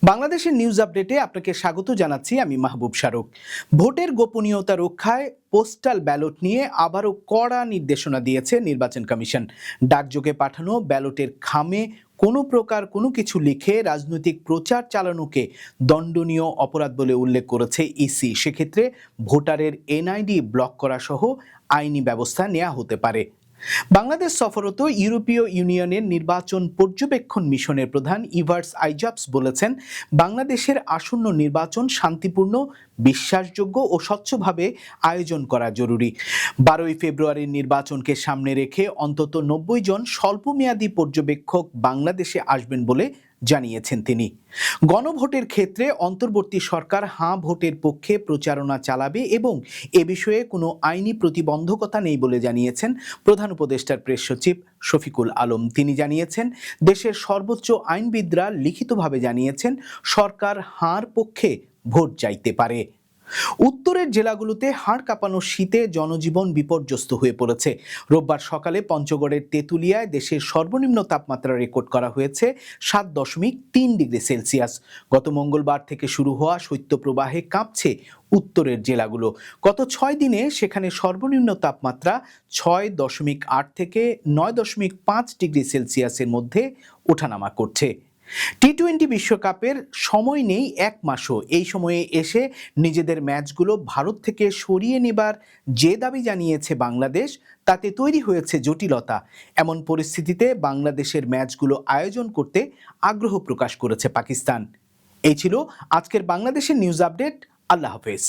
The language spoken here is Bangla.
বাংলাদেশের নিউজ আপডেটে আপনাকে স্বাগত জানাচ্ছি। আমি মাহবুব শারুক। ভোটের গোপনীয়তা রক্ষায় পোস্টাল ব্যালট নিয়ে আবারও কড়া নির্দেশনা দিয়েছে নির্বাচন কমিশন। ডাকযোগে পাঠানো ব্যালটের খামে কোনো প্রকার কোনো কিছু লিখে রাজনৈতিক প্রচার চালানোকে দণ্ডনীয় অপরাধ বলে উল্লেখ করেছে ইসি। সেক্ষেত্রে ভোটারের এনআইডি ব্লক করা সহ আইনি ব্যবস্থা নেওয়া হতে পারে। বাংলাদেশ সফররত ইউরোপীয় ইউনিয়নের নির্বাচন পর্যবেক্ষণ মিশনের প্রধান ইভার্স আইজাপস বলেছেন, বাংলাদেশের আসন্ন নির্বাচন শান্তিপূর্ণ, বিশ্বাসযোগ্য ও স্বচ্ছভাবে আয়োজন করা জরুরি। 12ই ফেব্রুয়ারির নির্বাচনকে সামনে রেখে অন্তত 90 জন স্বল্পমেয়াদী পর্যবেক্ষক বাংলাদেশে আসবেন বলে জানিয়েছেন তিনি। গণভোটের ক্ষেত্রে অন্তর্বর্তী সরকার হাঁ ভোটের পক্ষে প্রচারণা চালাবে এবং এ বিষয়ে কোনো আইনি প্রতিবন্ধকতা নেই বলে জানিয়েছেন প্রধান উপদেষ্টার প্রেস সচিব শফিকুল আলম। তিনি জানিয়েছেন, দেশের সর্বোচ্চ আইনবিদরা লিখিতভাবে জানিয়েছেন সরকার হাঁর পক্ষে ভোট চাইতে পারে। উত্তরের জেলাগুলোতে হাড় কাঁপানো শীতে জনজীবন বিপর্যস্ত হয়ে পড়েছে। রোববার সকালে পঞ্চগড়ের তেঁতুলিয়ায় দেশের সর্বনিম্ন তাপমাত্রা রেকর্ড করা হয়েছে 7.3 ডিগ্রি সেলসিয়াস। গত মঙ্গলবার থেকে শুরু হওয়া শৈত্যপ্রবাহে কাঁপছে উত্তরের জেলাগুলো। গত 6 দিনে সেখানে সর্বনিম্ন তাপমাত্রা 6.8 থেকে 9.5 ডিগ্রি সেলসিয়াসের মধ্যে ওঠানামা করছে। টি-20 বিশ্বকাপের সময় নেই এক মাসও। এই সময়ে এসে নিজেদের ম্যাচগুলো ভারত থেকে সরিয়ে নেবার যে দাবি জানিয়েছে বাংলাদেশ, তাতে তৈরি হয়েছে জটিলতা। এমন পরিস্থিতিতে বাংলাদেশের ম্যাচগুলো আয়োজন করতে আগ্রহ প্রকাশ করেছে পাকিস্তান। এই ছিল আজকের বাংলাদেশের নিউজ আপডেট। আল্লাহ হাফেজ।